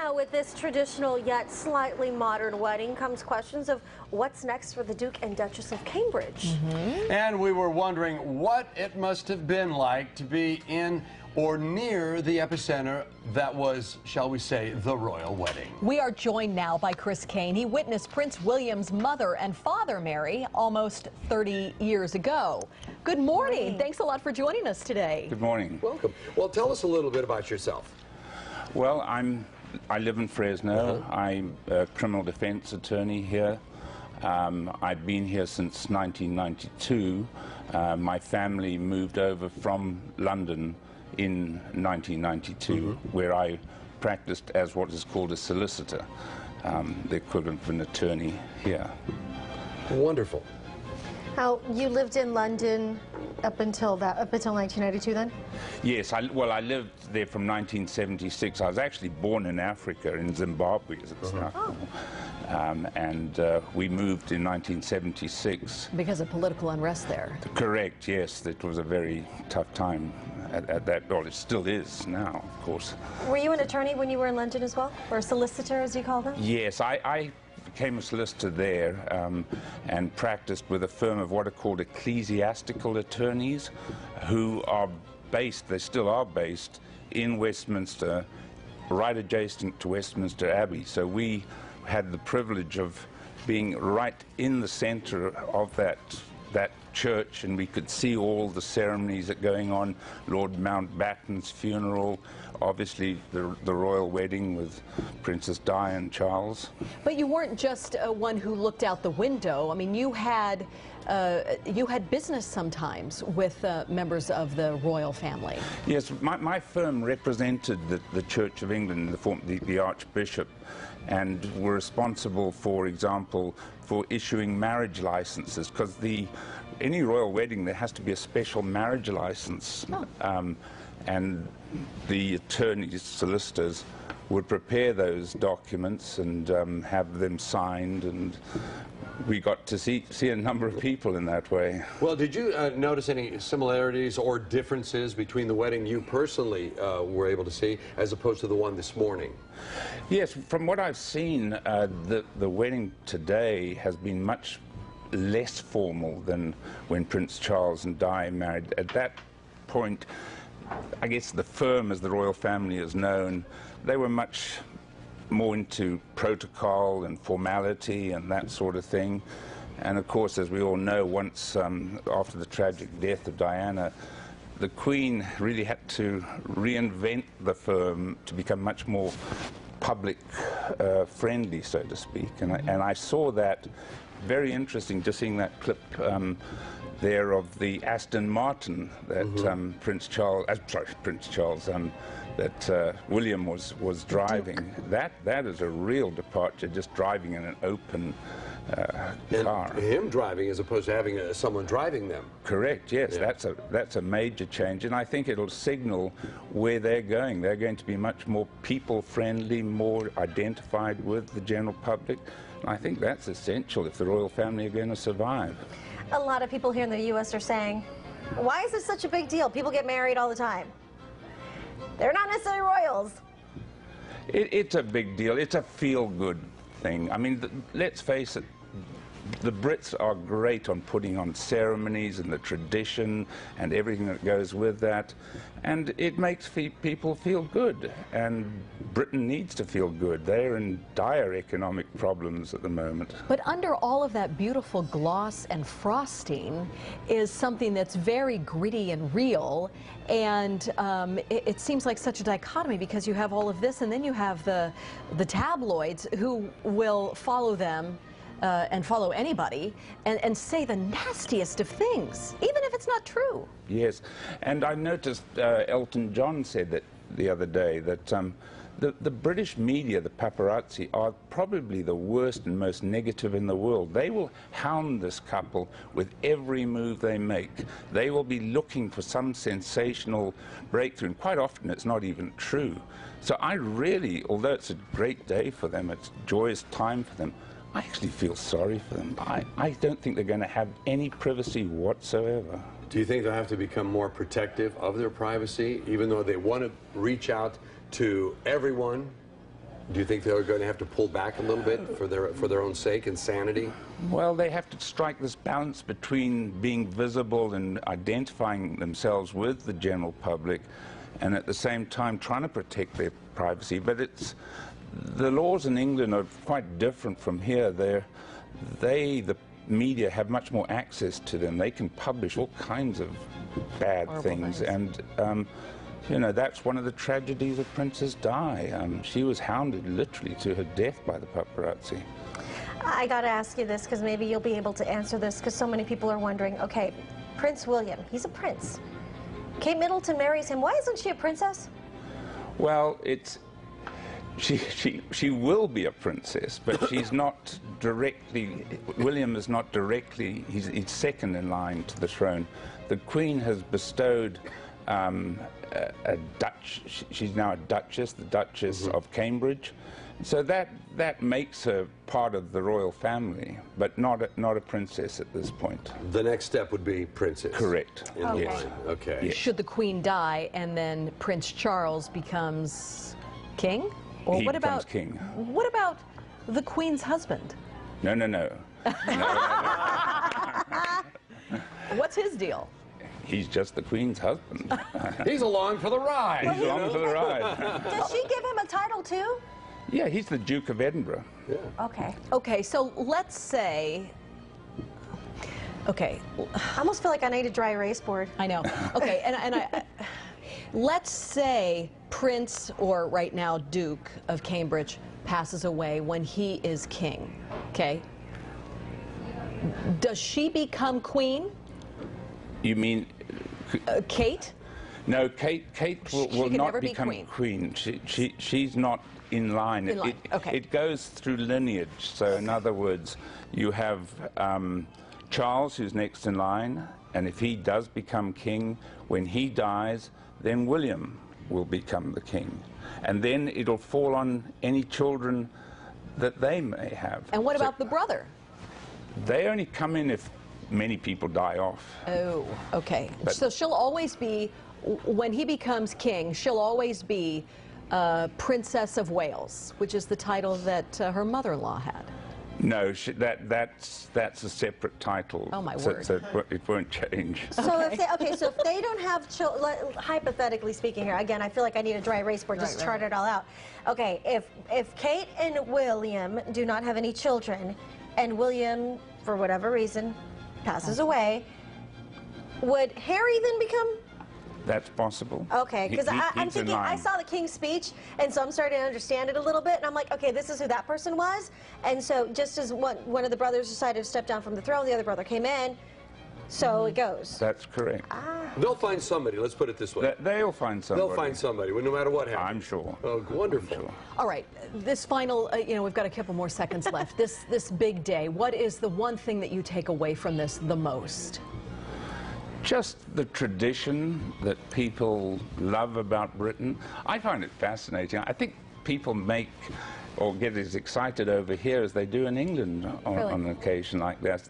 Now, with this traditional yet slightly modern wedding comes questions of what's next for the Duke and Duchess of Cambridge. And we were wondering what it must have been like to be in or near the epicenter that was, shall we say, the royal wedding. We are joined now by Chris Caine. He witnessed Prince William's mother and father marry almost 30 years ago. Good morning. Thanks a lot for joining us today. Good morning. Welcome. Well, tell us a little bit about yourself. Well, I live in Fresno. I'm a criminal defense attorney here. I've been here since 1992. My family moved over from London in 1992, where I practiced as what is called a solicitor, the equivalent of an attorney here. Wonderful. How you lived in London up until 1992 then? Yes, I lived there from 1976. I was actually born in Africa, in Zimbabwe, as it's now called. And we moved in 1976. Because of political unrest there. Correct, yes. It was a very tough time at that, well, it still is now, of course. Were you an attorney when you were in London as well? Or a solicitor, as you call them? Yes, I became a solicitor there and practiced with a firm of what are called ecclesiastical attorneys who are based, they still are based, in Westminster, right adjacent to Westminster Abbey. So we had the privilege of being right in the center of that church, and we could see all the ceremonies that are going on. Lord Mountbatten's funeral, obviously the royal wedding with Princess Di and Charles. But you weren't just one who looked out the window. I mean, you had business sometimes with members of the royal family. Yes, my firm represented the Church of England, the Archbishop, and were responsible, for example, for issuing marriage licenses, because any royal wedding there has to be a special marriage license. And the attorneys, solicitors, would prepare those documents and have them signed, and we got to see a number of people in that way. Well, did you notice any similarities or differences between the wedding you personally were able to see as opposed to the one this morning? Yes, from what I've seen, the wedding today has been much less formal than when Prince Charles and Di married. At that point, I guess the firm, as the royal family is known, they were much more into protocol and formality and that sort of thing. And of course, as we all know, once after the tragic death of Diana, the Queen really had to reinvent the firm to become much more public friendly, so to speak. And I saw that. Very interesting, just seeing that clip there of the Aston Martin that Prince Charles, that William was driving. That is a real departure, just driving in an open car. And him driving as opposed to having someone driving them. Correct, yes, Yeah. that's a major change, and I think it'll signal where they're going. They're going to be much more people-friendly, more identified with the general public. And I think that's essential if the royal family are going to survive. A lot of people here in the U.S. are saying, why is this such a big deal? People get married all the time. They're not necessarily royals. It's a big deal. It's a feel-good thing. I mean, let's face it, the Brits are great on putting on ceremonies and the tradition and everything that goes with that, and it makes people feel good, and Britain needs to feel good. They're in dire economic problems at the moment. But under all of that beautiful gloss and frosting is something that's very gritty and real, and it seems like such a dichotomy, because you have all of this and then you have the tabloids who will follow them and follow anybody and say the nastiest of things, even if it's not true. Yes, and I noticed Elton John said that the other day, that the British media, the paparazzi, are probably the worst and most negative in the world. They will hound this couple with every move they make. They will be looking for some sensational breakthrough, and quite often it's not even true. So I really, although it's a great day for them, it's a joyous time for them, I actually feel sorry for them. I don't think they're going to have any privacy whatsoever. Do you think they'll have to become more protective of their privacy, even though they want to reach out to everyone Do you think they're going to have to pull back a little bit for their own sake and sanity? Well, they have to strike this balance between being visible and identifying themselves with the general public, and at the same time trying to protect their privacy. But the laws in England are quite different from here. The media have much more access to them. They can publish all kinds of bad things. And you know, that's one of the tragedies of Princess Di. She was hounded literally to her death by the paparazzi. I got to ask you this because maybe you'll be able to answer this, because so many people are wondering, okay, Prince William, he's a prince. Kate Middleton marries him. Why isn't she a princess? Well, she will be a princess, but she's not directly, William is not directly, he's second in line to the throne. The Queen has bestowed a she's now a Duchess, the Duchess of Cambridge. So that makes her part of the royal family, but not a princess at this point. The next step would be princess. Correct. In the line. Okay. Yes. Should the Queen die and then Prince Charles becomes king? Or He what becomes about king. What about the Queen's husband? No. What's his deal? He's just the Queen's husband. He's along for the ride. He's along for the ride. Does she give him a title too? Yeah, he's the Duke of Edinburgh. Yeah. Okay. Okay, so let's say, okay, I almost feel like I need a dry erase board. I know. Okay, and let's say Prince, or right now Duke of Cambridge, passes away when he is king. Okay. Does she become queen? You mean Kate? No, Kate will can not never be become queen. She's not in line. In line, okay. It goes through lineage. So in other words, you have Charles, who's next in line, and if he does become king, when he dies, then William will become the king. And then it'll fall on any children that they may have. And what about the brother? They only come in if many people die off. Oh, okay. But so she'll always be, when he becomes king, she'll always be Princess of Wales, which is the title that her mother-in-law had. No, that's a separate title. Oh, my word. So it won't change. So if they don't have children, hypothetically speaking here, again, I feel like I need a dry erase board just to chart it all out. Okay, if Kate and William do not have any children, and William, for whatever reason, passes away, would Harry then become? That's possible. Okay, because I'm he's in thinking, I line. saw the King's Speech, and so I'm starting to understand it a little bit, and I'm like, okay, this is who that person was, and so just as one of the brothers decided to step down from the throne, the other brother came in, so it goes. That's correct. They'll find somebody, let's put it this way. They'll find somebody. They'll find somebody, no matter what happens. I'm sure. Oh, wonderful. I'm sure. All right, this final, we've got a couple more seconds left. This big day, what is the one thing that you take away from this the most? Just the tradition that people love about Britain. I find it fascinating. I think people make or get as excited over here as they do in England on an occasion like that.